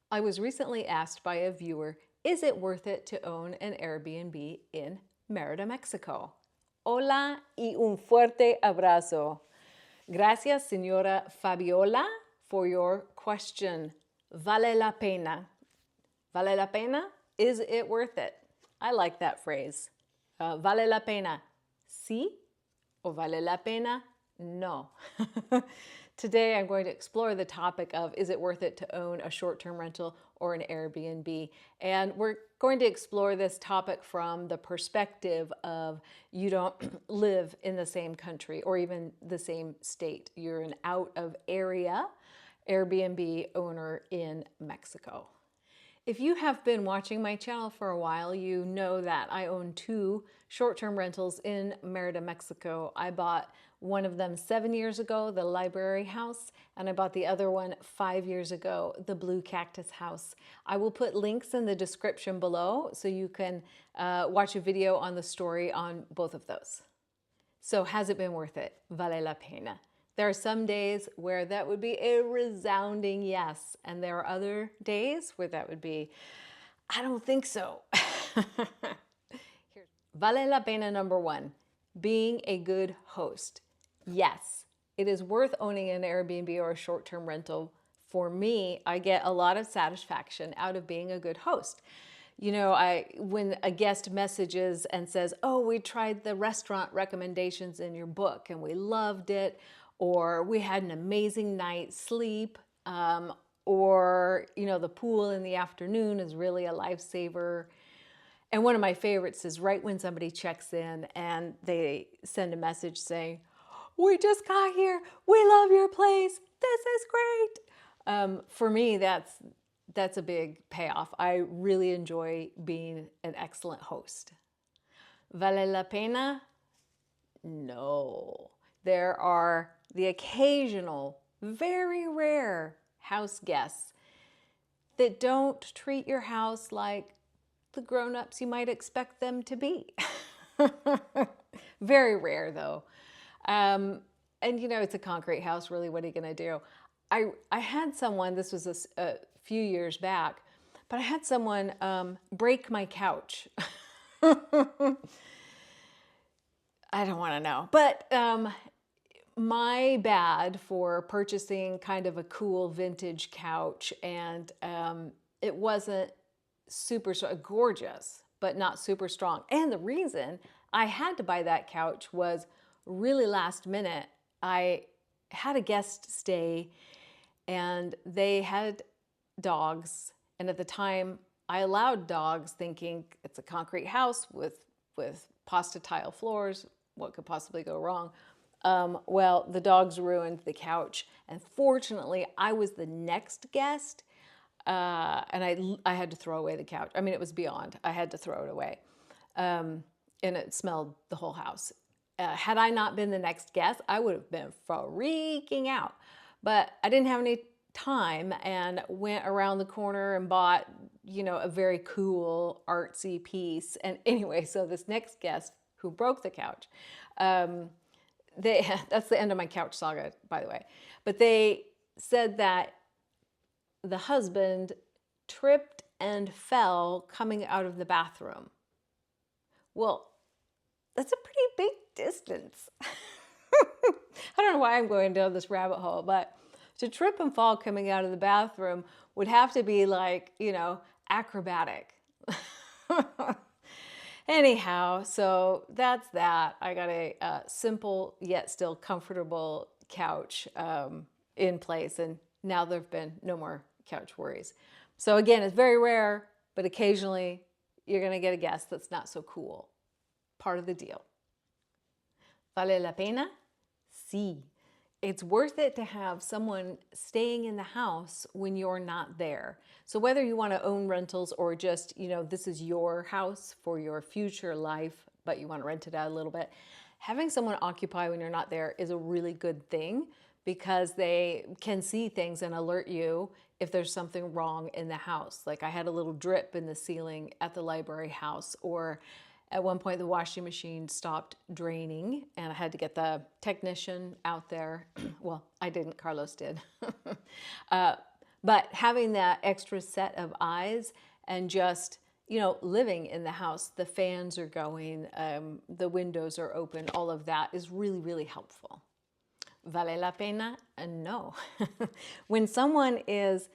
I was recently asked by a viewer, is it worth it to own an Airbnb in Mérida, Mexico? Hola y un fuerte abrazo. Gracias, señora Fabiola, for your question. Vale la pena. Vale la pena? Is it worth it? I like that phrase. Vale la pena. Sí o vale la pena? No. Today I'm going to explore the topic of is it worth it to own a short-term rental or an Airbnb? And we're going to explore this topic from the perspective of you don't live in the same country or even the same state. You're an out-of-area Airbnb owner in Mexico. If you have been watching my channel for a while, you know that I own two short-term rentals in Mérida, Mexico. I bought one of them 7 years ago, the library house, and I bought the other one 5 years ago, the blue cactus house. I will put links in the description below so you can watch a video on the story on both of those. So has it been worth it? Vale la pena. There are some days where that would be a resounding yes, and there are other days where that would be, I don't think so. Vale la pena number one, being a good host. Yes, it is worth owning an Airbnb or a short-term rental. For me, I get a lot of satisfaction out of being a good host. You know, when a guest messages and says, oh, we tried the restaurant recommendations in your book and we loved it, or we had an amazing night's sleep, or, you know, the pool in the afternoon is really a lifesaver. And one of my favorites is right when somebody checks in and they send a message saying, we just got here, we love your place, this is great. For me, that's a big payoff. I really enjoy being an excellent host. Vale la pena? No. There are the occasional, very rare house guests that don't treat your house like the grown-ups you might expect them to be. Very rare though. And you know, it's a concrete house, really, what are you gonna do? I had someone, this was a few years back, but I had someone break my couch. I don't want to know, but my bad for purchasing kind of a cool vintage couch, and it wasn't super gorgeous, but not super strong. And the reason I had to buy that couch was really last minute. I had a guest stay and they had dogs, and at the time I allowed dogs, thinking it's a concrete house with pasta tile floors, what could possibly go wrong? Well, the dogs ruined the couch, and fortunately I was the next guest, and I had to throw away the couch. I mean, it was beyond, I had to throw it away, and it smelled the whole house. Had I not been the next guest, I would have been freaking out. But I didn't have any time and went around the corner and bought, you know, a very cool artsy piece. And anyway, so this next guest who broke the couch, that's the end of my couch saga, by the way. But they said that the husband tripped and fell coming out of the bathroom. Well, that's a pretty big distance. I don't know why I'm going down this rabbit hole, but to trip and fall coming out of the bathroom would have to be like, you know, acrobatic. Anyhow, so that's that. I got a simple yet still comfortable couch in place, and now there have been no more couch worries. So again, it's very rare, but occasionally you're gonna get a guest that's not so cool. Part of the deal. Vale la pena? Sí. It's worth it to have someone staying in the house when you're not there. So whether you want to own rentals or just, you know, this is your house for your future life, but you want to rent it out a little bit, having someone occupy when you're not there is a really good thing, because they can see things and alert you if there's something wrong in the house. Like I had a little drip in the ceiling at the library house, or at one point the washing machine stopped draining and I had to get the technician out there. Well, I didn't, Carlos did. But having that extra set of eyes and just, living in the house, the fans are going, the windows are open, all of that is really, really helpful. Vale la pena? No. When someone is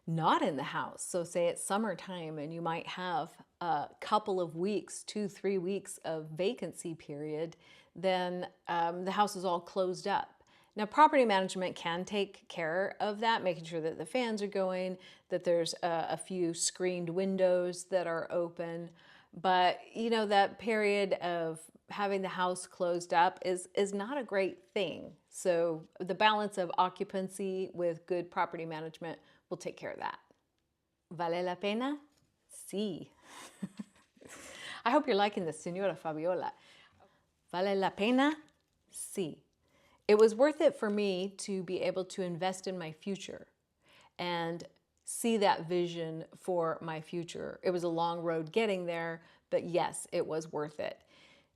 not in the house, so say it's summertime and you might have a couple of weeks, 2-3 weeks of vacancy period, then the house is all closed up. Now, property management can take care of that, making sure that the fans are going, that there's a few screened windows that are open. But, that period of having the house closed up is not a great thing. So the balance of occupancy with good property management will take care of that. Vale la pena? Sí. I hope you're liking this, Señora Fabiola. Vale la pena? Sí. It was worth it for me to be able to invest in my future and see that vision for my future. It was a long road getting there, but yes, it was worth it.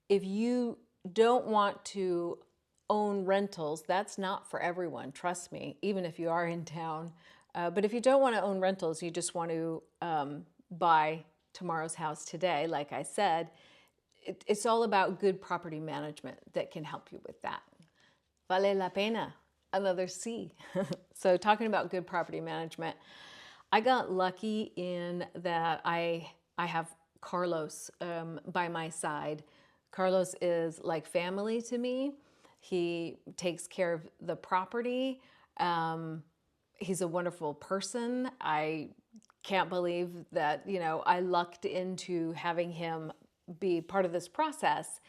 If you don't want to own rentals, that's not for everyone, trust me, even if you are in town. But if you don't want to own rentals, you just want to buy tomorrow's house today, like I said, it's all about good property management that can help you with that. Vale la pena, another C. So talking about good property management, I got lucky in that I have Carlos by my side. Carlos is like family to me. He takes care of the property. He's a wonderful person. I can't believe that, I lucked into having him be part of this process.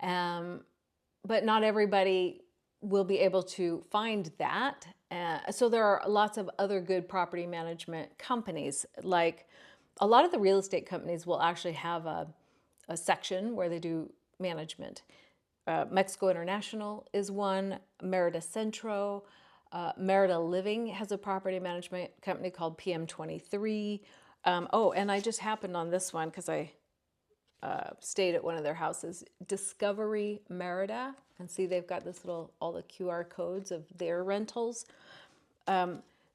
But not everybody will be able to find that. So there are lots of other good property management companies. Like a lot of the real estate companies will actually have a section where they do management. Mexico International is one, Mérida Centro, Mérida Living has a property management company called PM23. And I just happened on this one because I stayed at one of their houses, Discovery Mérida, and see they've got this all the QR codes of their rentals.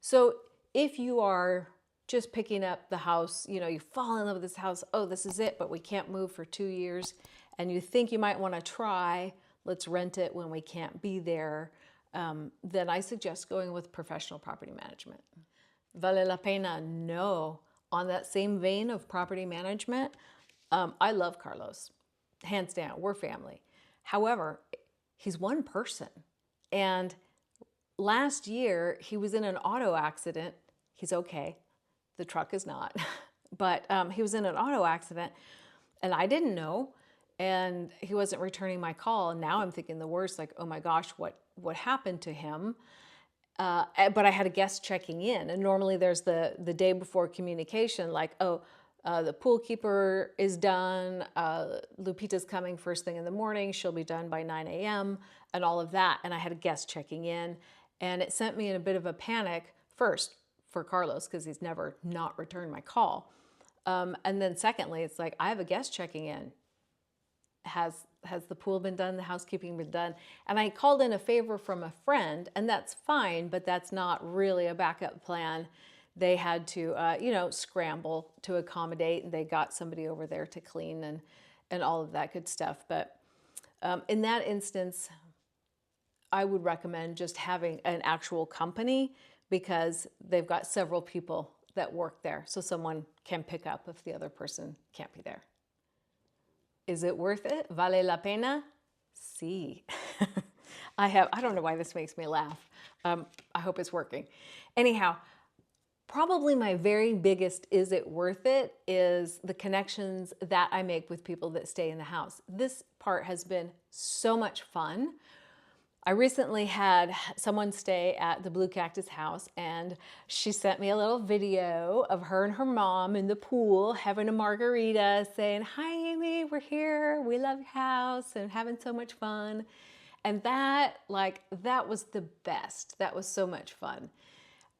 So if you are just picking up the house, you fall in love with this house, oh, this is it, but we can't move for 2 years, and you think you might want to try, let's rent it when we can't be there, then I suggest going with professional property management. Vale la pena? No. On that same vein of property management, I love Carlos, hands down, we're family. However, he's one person. And last year, he was in an auto accident. He's okay. The truck is not. But he was in an auto accident, and I didn't know. And he wasn't returning my call. And now I'm thinking the worst, like, oh my gosh, what happened to him? But I had a guest checking in. And normally there's the day before communication, like, oh, the pool keeper is done. Lupita's coming first thing in the morning. She'll be done by 9 a.m. and all of that. And I had a guest checking in, and it sent me in a bit of a panic first for Carlos because he's never not returned my call. And then secondly, it's like, I have a guest checking in. Has the pool been done? The housekeeping been done? And I called in a favor from a friend, and that's fine, but that's not really a backup plan. They had to, scramble to accommodate, and they got somebody over there to clean and all of that good stuff. But in that instance, I would recommend just having an actual company because they've got several people that work there, so someone can pick up if the other person can't be there. Is it worth it? Vale la pena? Sí. I don't know why this makes me laugh. I hope it's working. Anyhow, probably my very biggest is it worth it is the connections that I make with people that stay in the house. This part has been so much fun. I recently had someone stay at the Blue Cactus house, and she sent me a little video of her and her mom in the pool having a margarita saying, "Hi, Amy, we're here. We love your house and having so much fun." And that was the best. That was so much fun.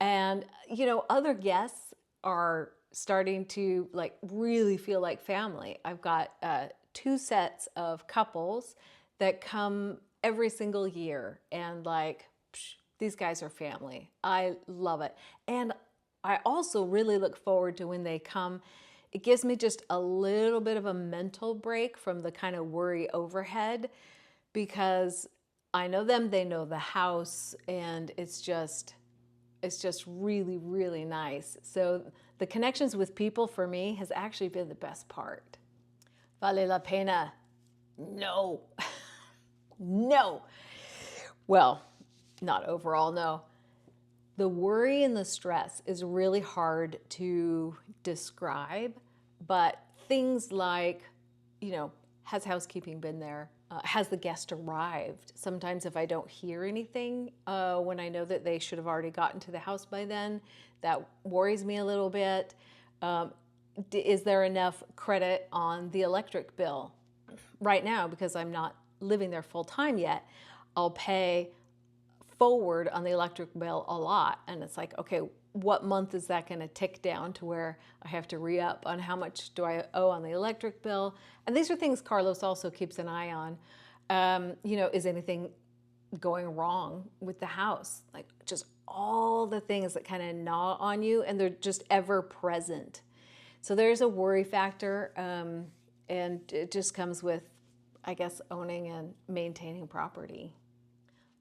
And, other guests are starting to really feel like family. I've got 2 sets of couples that come every single year, and these guys are family. I love it. And I also really look forward to when they come. It gives me just a little bit of a mental break from the kind of worry overhead, because I know them, they know the house, and it's just really, really nice. So the connections with people for me has actually been the best part. Vale la pena? No. No. Well, not overall, no. The worry and the stress is really hard to describe, but things like, has housekeeping been there? Has the guest arrived? Sometimes if I don't hear anything, when I know that they should have already gotten to the house by then, that worries me a little bit. Is there enough credit on the electric bill? Right now, because I'm not living there full time yet, I'll pay forward on the electric bill a lot. And it's like, okay, what month is that going to tick down to where I have to re-up on how much do I owe on the electric bill? And these are things Carlos also keeps an eye on. Is anything going wrong with the house? Like just all the things that kind of gnaw on you, and they're just ever present. So there's a worry factor, and it just comes with, I guess, owning and maintaining property.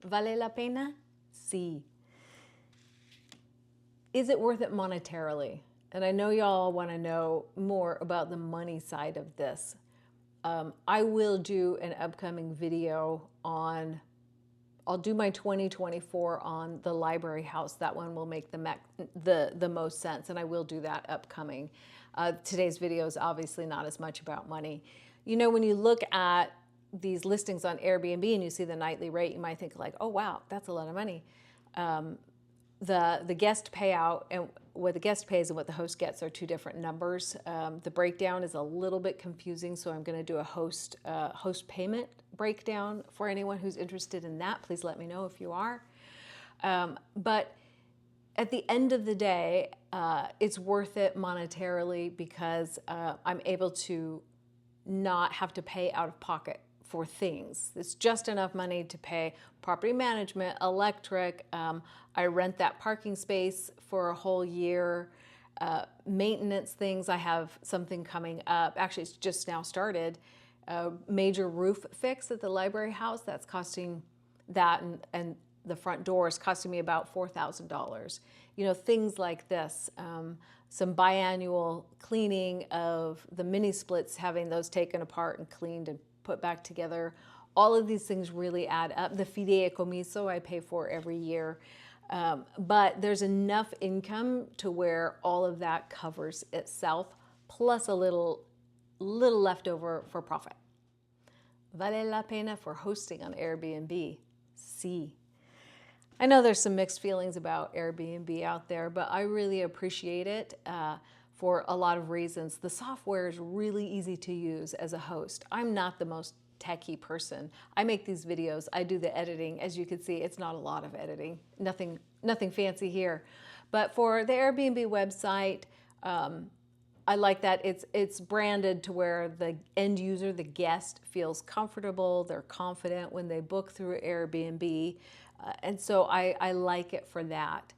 Vale la pena? Sí. Is it worth it monetarily? And I know y'all want to know more about the money side of this. I will do an upcoming video on, I'll do my 2024 on the library house. That one will make the most sense, and I will do that upcoming. Today's video is obviously not as much about money. When you look at these listings on Airbnb and you see the nightly rate, you might think like, oh wow, that's a lot of money. The guest payout and what the guest pays and what the host gets are two different numbers. The breakdown is a little bit confusing, so I'm going to do a host payment breakdown for anyone who's interested in that. Please let me know if you are. But at the end of the day, it's worth it monetarily because I'm able to not have to pay out of pocket for things. It's just enough money to pay property management, electric. I rent that parking space for a whole year. Maintenance things, I have something coming up. Actually, it's just now started. A major roof fix at the library house that's costing that, and the front door is costing me about $4,000. Things like this. Some biannual cleaning of the mini splits, having those taken apart and cleaned and put back together. All of these things really add up. The fideicomiso I pay for every year. But there's enough income to where all of that covers itself, plus a little left over for profit. Vale la pena for hosting on Airbnb? Sí. I know there's some mixed feelings about Airbnb out there, but I really appreciate it for a lot of reasons. The software is really easy to use as a host. I'm not the most techie person. I make these videos, I do the editing. As you can see, it's not a lot of editing, nothing fancy here. But for the Airbnb website, I like that it's branded to where the end user, the guest, feels comfortable, they're confident when they book through Airbnb. And so I like it for that.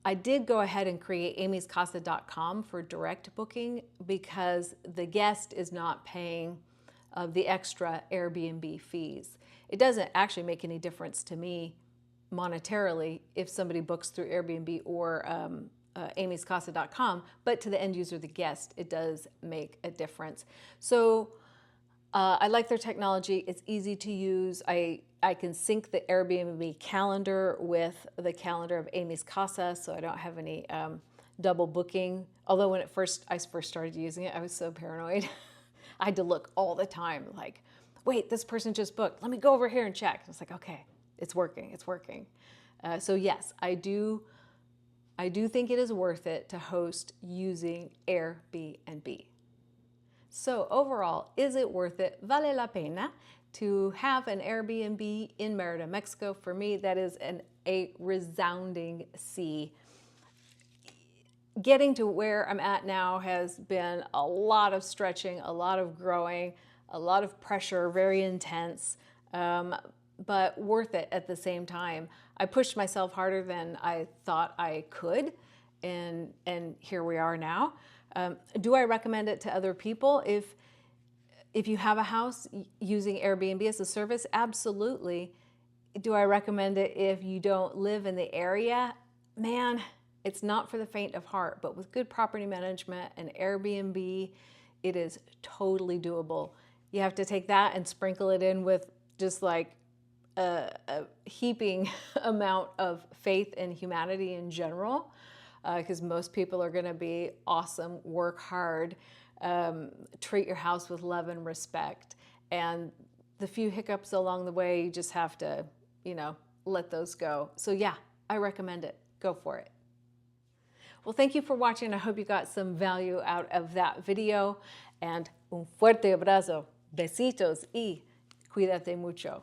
I did go ahead and create AmysCasa.com for direct booking because the guest is not paying the extra Airbnb fees. It doesn't actually make any difference to me monetarily if somebody books through Airbnb or AmysCasa.com, but to the end user, the guest, it does make a difference. So I like their technology. It's easy to use. I can sync the Airbnb calendar with the calendar of AmysCasa, so I don't have any double booking. Although when I first started using it, I was so paranoid. I had to look all the time, like, wait, this person just booked. Let me go over here and check. And it's like, okay, it's working. It's working. So yes, I do think it is worth it to host using Airbnb. So overall, is it worth it? Vale la pena to have an Airbnb in Mérida, Mexico? For me, that is a resounding sí. Getting to where I'm at now has been a lot of stretching, a lot of growing, a lot of pressure, very intense, but worth it at the same time. I pushed myself harder than I thought I could, and here we are now. Do I recommend it to other people? If you have a house using Airbnb as a service, absolutely. Do I recommend it if you don't live in the area? Man, it's not for the faint of heart, but with good property management and Airbnb, it is totally doable. You have to take that and sprinkle it in with just like a heaping amount of faith in humanity in general, because most people are going to be awesome, work hard, treat your house with love and respect. And the few hiccups along the way, you just have to, let those go. So yeah, I recommend it. Go for it. Well, thank you for watching. I hope you got some value out of that video. And un fuerte abrazo. Besitos y cuídate mucho.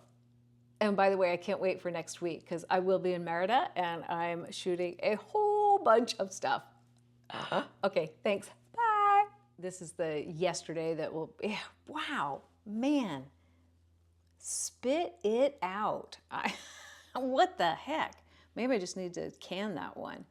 And by the way, I can't wait for next week because I will be in Mérida and I'm shooting a whole bunch of stuff. Okay, thanks. Bye. This is the yesterday that will be, wow, man, spit it out. What the heck? Maybe I just need to can that one.